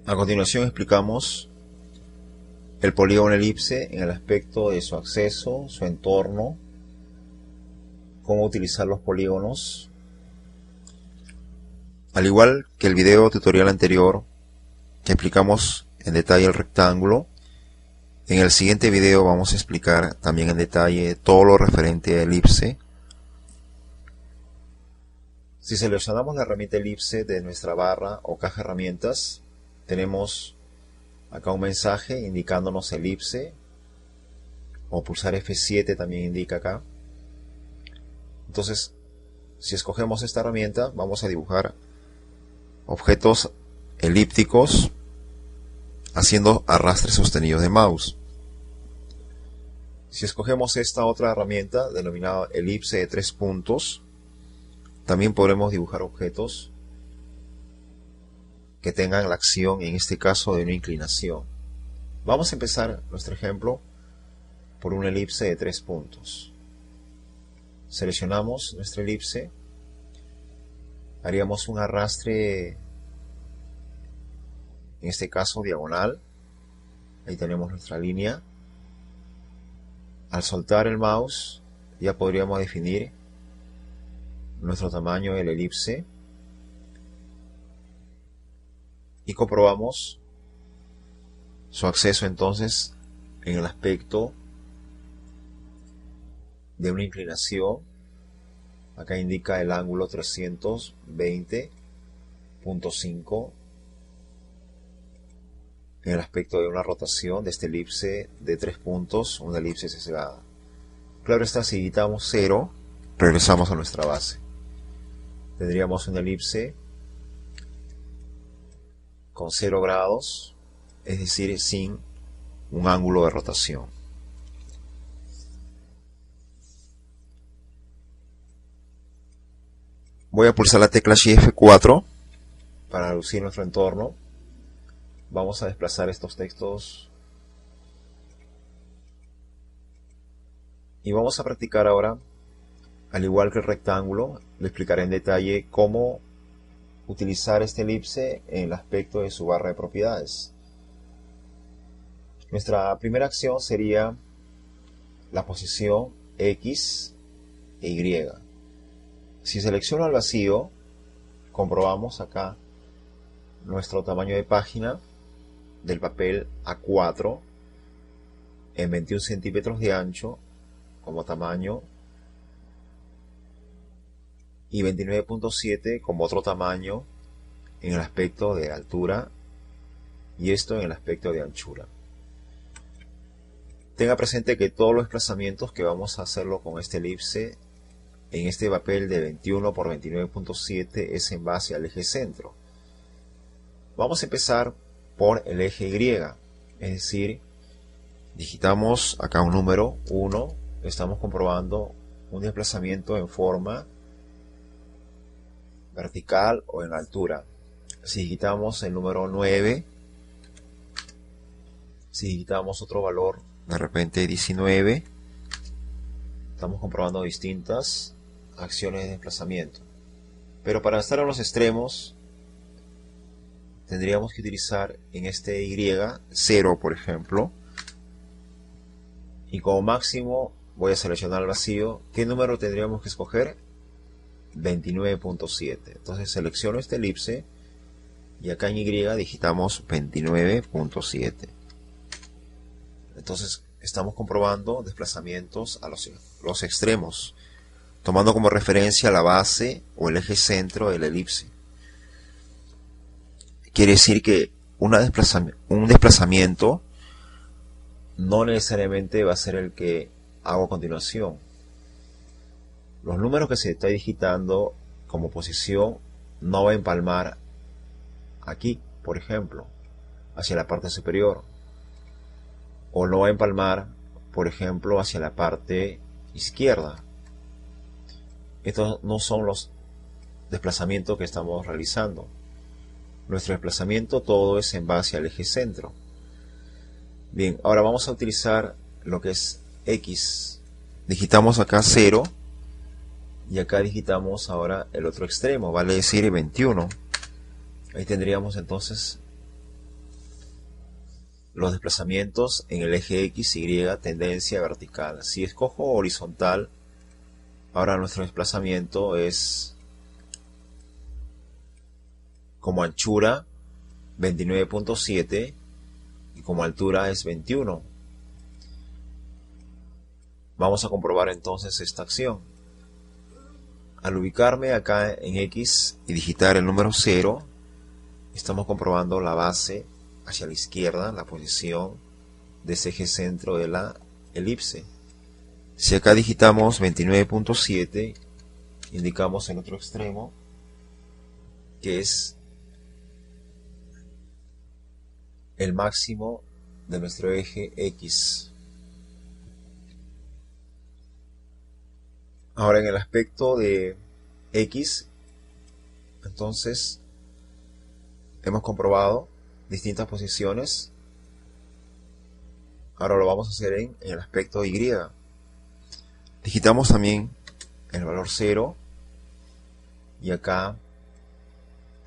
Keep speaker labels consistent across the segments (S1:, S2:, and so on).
S1: A continuación explicamos el polígono elipse en el aspecto de su acceso, su entorno, cómo utilizar los polígonos. Al igual que el video tutorial anterior, que explicamos en detalle el rectángulo, en el siguiente video vamos a explicar también en detalle todo lo referente a elipse. Si seleccionamos la herramienta elipse de nuestra barra o caja de herramientas, tenemos acá un mensaje indicándonos elipse, o pulsar F7 también indica acá. Entonces, si escogemos esta herramienta, vamos a dibujar objetos elípticos haciendo arrastres sostenidos de mouse. Si escogemos esta otra herramienta denominada elipse de 3 puntos, también podremos dibujar objetos que tengan la acción, en este caso, de una inclinación. Vamos a empezar nuestro ejemplo por una elipse de 3 puntos. Seleccionamos nuestra elipse, haríamos un arrastre, en este caso diagonal, ahí tenemos nuestra línea. Al soltar el mouse ya podríamos definir nuestro tamaño de la elipse y comprobamos su acceso entonces en el aspecto de una inclinación. Acá indica el ángulo 320.5 en el aspecto de una rotación de esta elipse de 3 puntos, una elipse sesgada. Claro está, si digitamos 0, regresamos a nuestra base. Tendríamos una elipse con 0 grados, es decir, sin un ángulo de rotación. Voy a pulsar la tecla Shift F4 para reducir nuestro entorno. Vamos a desplazar estos textos y vamos a practicar ahora, al igual que el rectángulo. Le explicaré en detalle cómo utilizar este elipse en el aspecto de su barra de propiedades. Nuestra primera acción sería la posición X e Y. Si selecciono al vacío, comprobamos acá nuestro tamaño de página del papel A4 en 21 centímetros de ancho como tamaño y 29.7 como otro tamaño en el aspecto de altura, y esto en el aspecto de anchura. Tenga presente que todos los desplazamientos que vamos a hacerlo con este elipse en este papel de 21 por 29.7 es en base al eje centro. Vamos a empezar por el eje Y, es decir, digitamos acá un número 1, estamos comprobando un desplazamiento en forma vertical o en altura. Si digitamos el número 9, si digitamos otro valor, de repente 19, estamos comprobando distintas acciones de desplazamiento. Pero para estar a los extremos, tendríamos que utilizar en este Y 0, por ejemplo, y como máximo voy a seleccionar el vacío. ¿Qué número tendríamos que escoger? 29.7. Entonces selecciono este elipse y acá en Y digitamos 29.7. Entonces estamos comprobando desplazamientos a los extremos, tomando como referencia la base o el eje centro de la elipse. Quiere decir que un desplazamiento no necesariamente va a ser el que hago a continuación. Los números que se está digitando como posición no va a empalmar aquí, por ejemplo, hacia la parte superior, o no va a empalmar, por ejemplo, hacia la parte izquierda. Estos no son los desplazamientos que estamos realizando. Nuestro desplazamiento todo es en base al eje centro. Bien, ahora vamos a utilizar lo que es X. Digitamos acá 0 y acá digitamos ahora el otro extremo, vale decir 21. Ahí tendríamos entonces los desplazamientos en el eje X, Y, tendencia vertical. Si escojo horizontal, ahora nuestro desplazamiento es como anchura 29.7 y como altura es 21. Vamos a comprobar entonces esta acción. Al ubicarme acá en X y digitar el número 0, estamos comprobando la base hacia la izquierda, la posición de ese eje centro de la elipse. Si acá digitamos 29.7, indicamos el otro extremo, que es el máximo de nuestro eje X. Ahora en el aspecto de X, entonces hemos comprobado distintas posiciones. Ahora lo vamos a hacer en el aspecto Y. Digitamos también el valor 0 y acá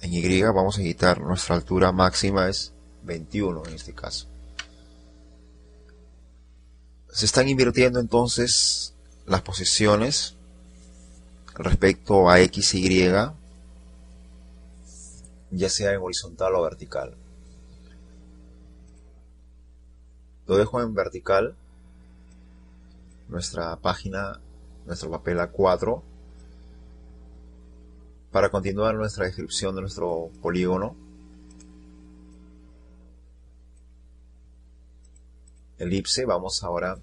S1: en Y vamos a digitar nuestra altura máxima es 21 en este caso. Se están invirtiendo entonces las posiciones respecto a X y Y, ya sea en horizontal o vertical. Lo dejo en vertical, nuestra página, nuestro papel A4, para continuar nuestra descripción de nuestro polígono. Elipse, vamos ahora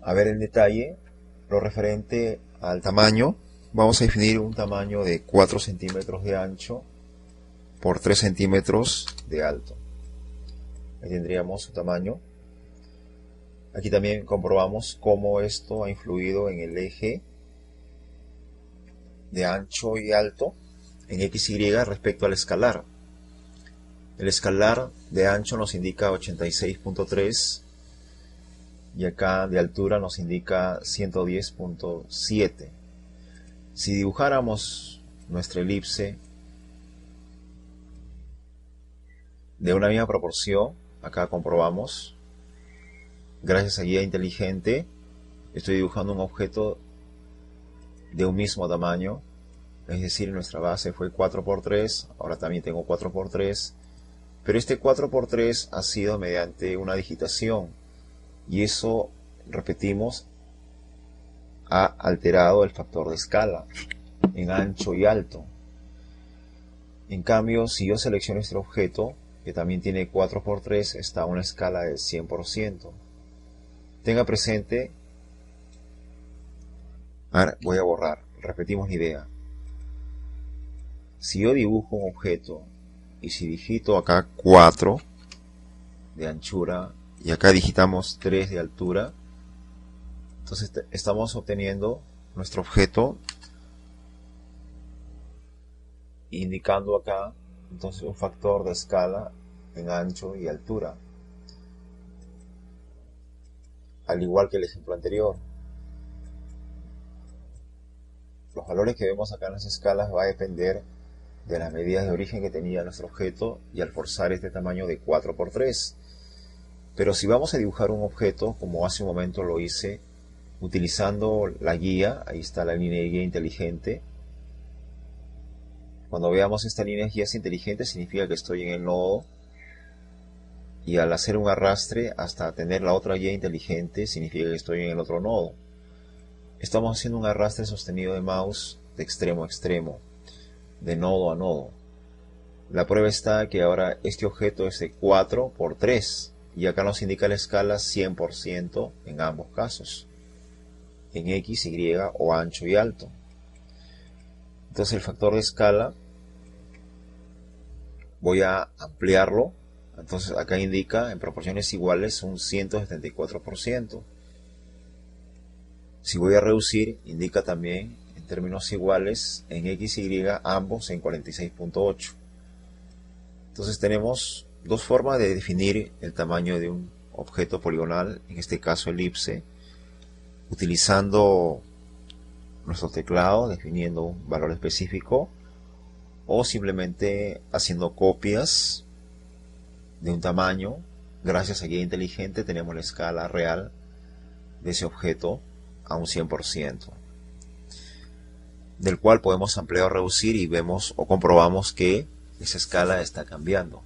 S1: a ver en detalle lo referente al tamaño. Vamos a definir un tamaño de 4 centímetros de ancho por 3 centímetros de alto. Ahí tendríamos su tamaño. Aquí también comprobamos cómo esto ha influido en el eje de ancho y alto en XY respecto al escalar. El escalar de ancho nos indica 86.3 y acá de altura nos indica 110.7. Si dibujáramos nuestra elipse de una misma proporción, acá comprobamos, gracias a guía inteligente, estoy dibujando un objeto de un mismo tamaño, es decir, nuestra base fue 4×3, ahora también tengo 4×3, pero este 4×3 ha sido mediante una digitación, y eso, repetimos, ha alterado el factor de escala en ancho y alto. En cambio, si yo selecciono este objeto, que también tiene 4×3, está a una escala del 100%. Tenga presente, ahora voy a borrar, repetimos la idea. Si yo dibujo un objeto y si digito acá 4 de anchura y acá digitamos 3 de altura, entonces estamos obteniendo nuestro objeto, indicando acá entonces un factor de escala en ancho y altura, al igual que el ejemplo anterior. Los valores que vemos acá en las escalas va a depender de las medidas de origen que tenía nuestro objeto y al forzar este tamaño de 4×3. Pero si vamos a dibujar un objeto, como hace un momento lo hice, utilizando la guía, ahí está la línea de guía inteligente. Cuando veamos esta línea de guías inteligente significa que estoy en el nodo, y al hacer un arrastre hasta tener la otra guía inteligente significa que estoy en el otro nodo. Estamos haciendo un arrastre sostenido de mouse de extremo a extremo, de nodo a nodo. La prueba está que ahora este objeto es de 4×3 y acá nos indica la escala 100% en ambos casos, en X, Y o ancho y alto. Entonces el factor de escala voy a ampliarlo. Entonces acá indica en proporciones iguales un 174%. Si voy a reducir, indica también en términos iguales en X y Y, ambos en 46.8. Entonces tenemos dos formas de definir el tamaño de un objeto poligonal, en este caso elipse, utilizando nuestro teclado, definiendo un valor específico, o simplemente haciendo copias de un tamaño. Gracias a guía inteligente tenemos la escala real de ese objeto a un 100%, del cual podemos ampliar o reducir y vemos o comprobamos que esa escala está cambiando.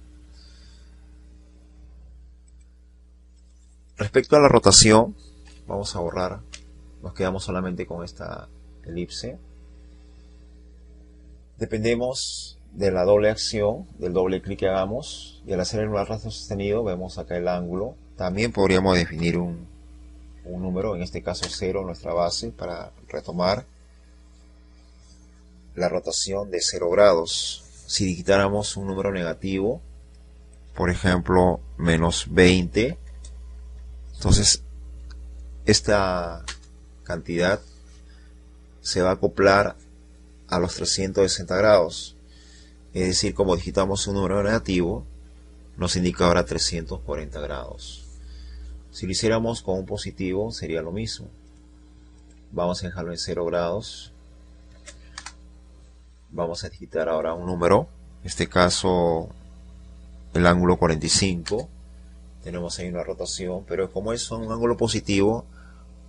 S1: Respecto a la rotación, vamos a borrar, nos quedamos solamente con esta elipse. Dependemos de la doble acción, del doble clic que hagamos, y al hacer el arrastre sostenido vemos acá el ángulo. También podríamos definir un número, en este caso 0, nuestra base, para retomar la rotación de 0 grados. Si digitáramos un número negativo, por ejemplo, menos 20, entonces esta cantidad se va a acoplar a los 360 grados. Es decir, como digitamos un número negativo, nos indica ahora 340 grados. Si lo hiciéramos con un positivo, sería lo mismo. Vamos a dejarlo en 0 grados. Vamos a digitar ahora un número, en este caso el ángulo 45. Tenemos ahí una rotación, pero como es un ángulo positivo,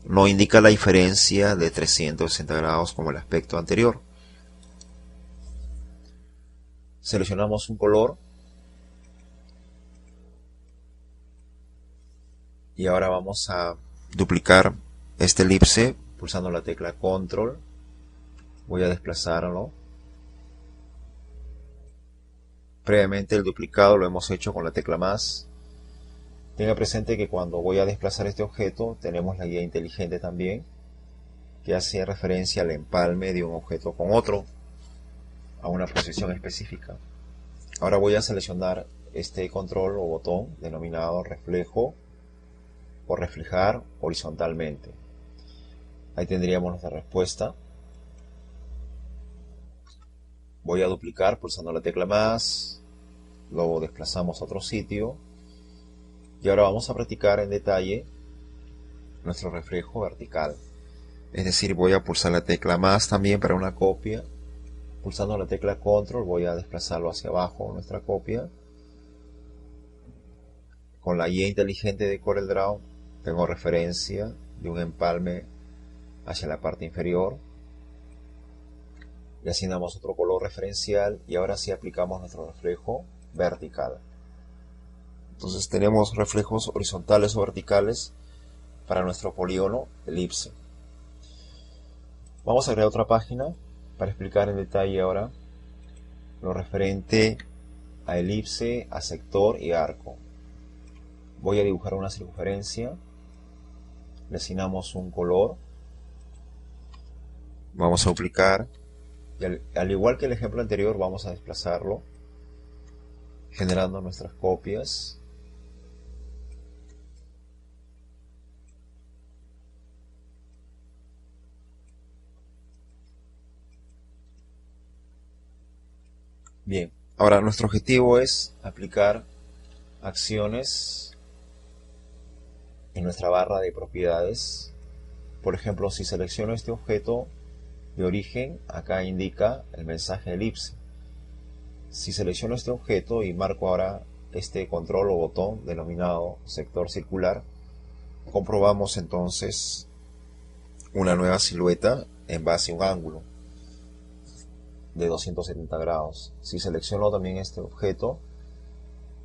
S1: no indica la diferencia de 360 grados como el aspecto anterior. Seleccionamos un color y ahora vamos a duplicar este elipse pulsando la tecla Control. Voy a desplazarlo. Previamente el duplicado lo hemos hecho con la tecla más. Tenga presente que cuando voy a desplazar este objeto tenemos la guía inteligente también, que hace referencia al empalme de un objeto con otro a una posición específica. Ahora voy a seleccionar este control o botón denominado reflejo o reflejar horizontalmente. Ahí tendríamos nuestra respuesta. Voy a duplicar pulsando la tecla más, luego desplazamos a otro sitio y ahora vamos a practicar en detalle nuestro reflejo vertical. Es decir, voy a pulsar la tecla más también para una copia. Pulsando la tecla Control voy a desplazarlo hacia abajo, nuestra copia. Con la guía inteligente de CorelDRAW tengo referencia de un empalme hacia la parte inferior. Le asignamos otro color referencial y ahora sí aplicamos nuestro reflejo vertical. Entonces tenemos reflejos horizontales o verticales para nuestro polígono elipse. Vamos a crear otra página para explicar en detalle ahora lo referente a elipse, a sector y arco. Voy a dibujar una circunferencia, le asignamos un color, vamos a duplicar y al igual que el ejemplo anterior vamos a desplazarlo generando nuestras copias. Bien, ahora nuestro objetivo es aplicar acciones en nuestra barra de propiedades. Por ejemplo, si selecciono este objeto de origen, acá indica el mensaje elipse. Si selecciono este objeto y marco ahora este control o botón denominado sector circular, comprobamos entonces una nueva silueta en base a un ángulo de 270 grados. Si selecciono también este objeto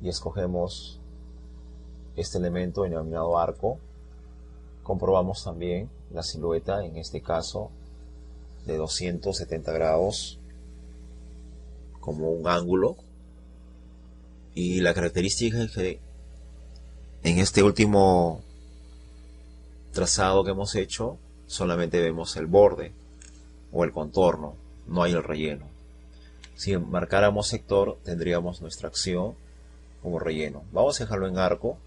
S1: y escogemos este elemento denominado arco, comprobamos también la silueta, en este caso de 270 grados como un ángulo. Y la característica es que en este último trazado que hemos hecho solamente vemos el borde o el contorno, no hay el relleno. Si marcáramos sector tendríamos nuestra acción como relleno. Vamos a dejarlo en arco.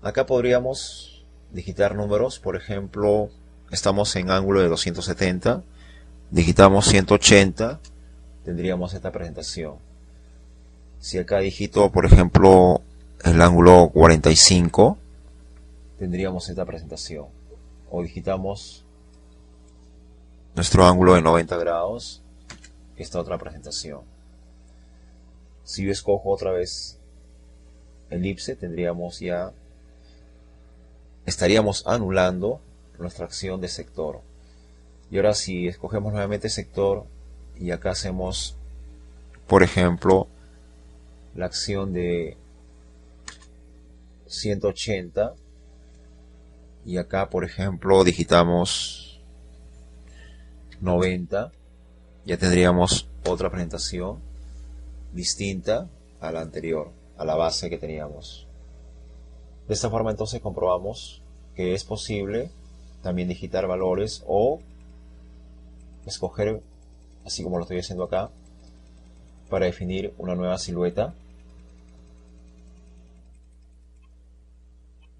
S1: Acá podríamos digitar números, por ejemplo, estamos en ángulo de 270, digitamos 180, tendríamos esta presentación. Si acá digito, por ejemplo, el ángulo 45, tendríamos esta presentación. O digitamos nuestro ángulo de 90 grados, esta otra presentación. Si yo escojo otra vez elipse, estaríamos anulando nuestra acción de sector. Y ahora si escogemos nuevamente sector y acá hacemos, por ejemplo, la acción de 180 y acá, por ejemplo, digitamos 90, ya tendríamos otra presentación distinta a la anterior, a la base que teníamos. De esta forma entonces comprobamos que es posible también digitar valores o escoger, así como lo estoy haciendo acá, para definir una nueva silueta.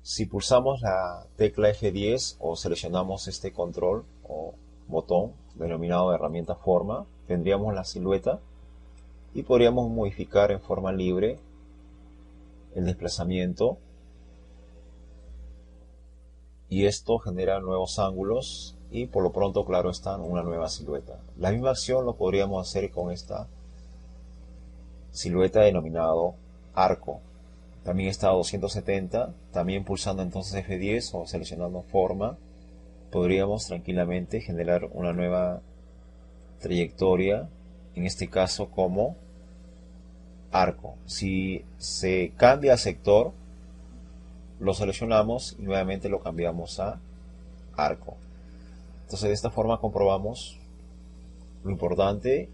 S1: Si pulsamos la tecla F10 o seleccionamos este control o botón denominado de herramienta forma, tendríamos la silueta y podríamos modificar en forma libre el desplazamiento, y esto genera nuevos ángulos y por lo pronto, claro está, una nueva silueta. La misma acción lo podríamos hacer con esta silueta denominado arco. También está a 270, también pulsando entonces F10 o seleccionando forma, podríamos tranquilamente generar una nueva trayectoria, en este caso como arco. Si se cambia a sector, lo seleccionamos y nuevamente lo cambiamos a arco. Entonces de esta forma comprobamos lo importante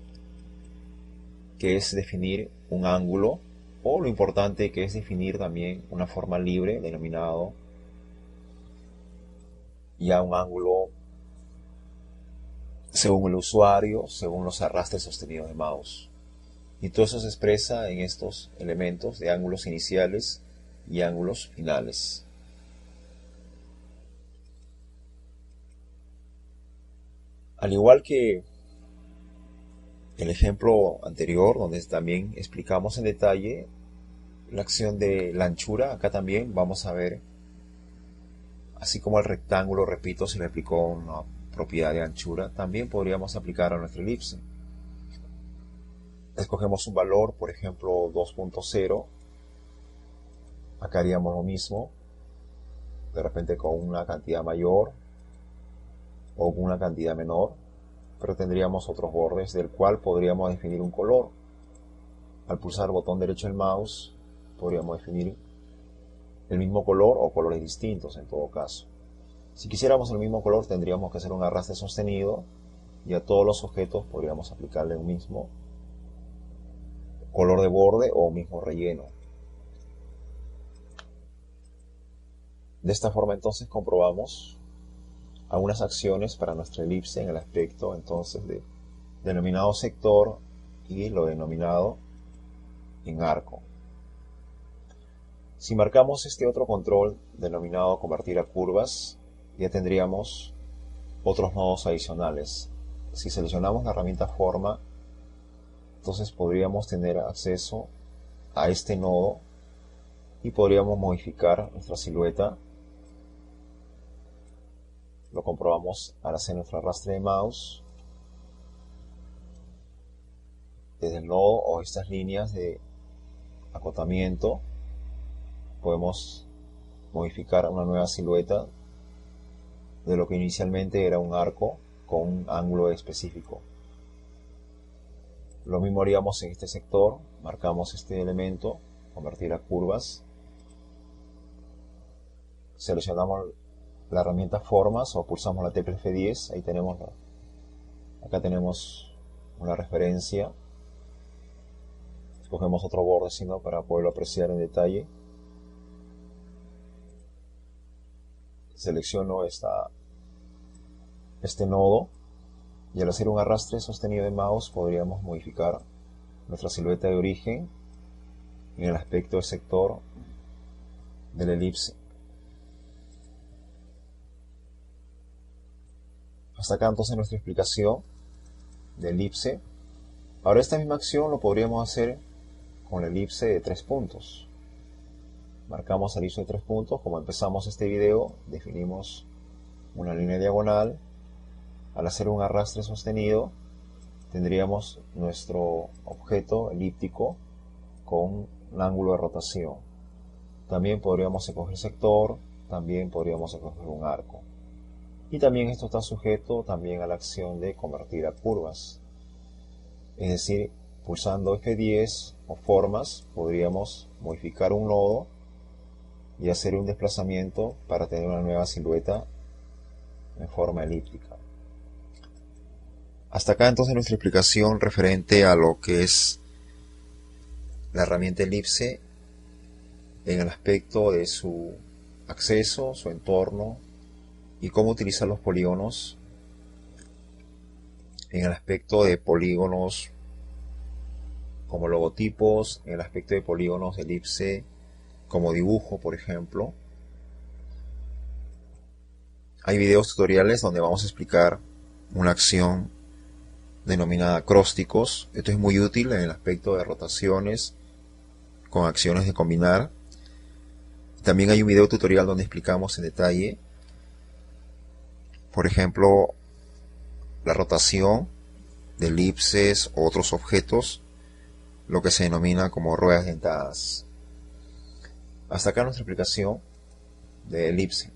S1: que es definir un ángulo, o lo importante que es definir también una forma libre denominado ya un ángulo según el usuario, según los arrastres sostenidos de mouse. Y todo eso se expresa en estos elementos de ángulos iniciales y ángulos finales. Al igual que el ejemplo anterior, donde también explicamos en detalle la acción de la anchura, acá también vamos a ver, así como el rectángulo, repito, se le aplicó una propiedad de anchura, también podríamos aplicar a nuestra elipse. Escogemos un valor, por ejemplo 2.0, acá haríamos lo mismo, de repente con una cantidad mayor o con una cantidad menor, pero tendríamos otros bordes del cual podríamos definir un color. Al pulsar el botón derecho del mouse podríamos definir el mismo color o colores distintos en todo caso. Si quisiéramos el mismo color tendríamos que hacer un arrastre sostenido y a todos los objetos podríamos aplicarle un mismo color de borde o un mismo relleno. De esta forma entonces comprobamos algunas acciones para nuestra elipse en el aspecto entonces de denominado sector y lo denominado en arco. Si marcamos este otro control denominado convertir a curvas, ya tendríamos otros nodos adicionales. Si seleccionamos la herramienta forma, entonces podríamos tener acceso a este nodo y podríamos modificar nuestra silueta. Lo comprobamos al hacer nuestro arrastre de mouse desde el nodo o estas líneas de acotamiento. Podemos modificar una nueva silueta de lo que inicialmente era un arco con un ángulo específico. Lo mismo haríamos en este sector. Marcamos este elemento, convertir a curvas, seleccionamos la herramienta formas o pulsamos la tecla F10. Ahí tenemos, acá tenemos una referencia. Escogemos otro borde sino para poderlo apreciar en detalle. Selecciono este nodo y al hacer un arrastre sostenido de mouse podríamos modificar nuestra silueta de origen en el aspecto de sector de la elipse. Hasta acá entonces nuestra explicación de elipse. Ahora esta misma acción lo podríamos hacer con la elipse de 3 puntos. Marcamos el elipse de 3 puntos, como empezamos este video, definimos una línea diagonal. Al hacer un arrastre sostenido, tendríamos nuestro objeto elíptico con un ángulo de rotación. También podríamos escoger sector, también podríamos escoger un arco. Y también esto está sujeto también a la acción de convertir a curvas. Es decir, pulsando F10 o formas, podríamos modificar un nodo y hacer un desplazamiento para tener una nueva silueta en forma elíptica. Hasta acá entonces nuestra explicación referente a lo que es la herramienta elipse en el aspecto de su acceso, su entorno y cómo utilizar los polígonos en el aspecto de polígonos como logotipos, en el aspecto de polígonos elipse como dibujo, por ejemplo. Hay videos tutoriales donde vamos a explicar una acción denominada acrósticos. Esto es muy útil en el aspecto de rotaciones con acciones de combinar. También hay un video tutorial donde explicamos en detalle, por ejemplo, la rotación de elipses o otros objetos, lo que se denomina como ruedas dentadas. Hasta acá nuestra explicación de elipse.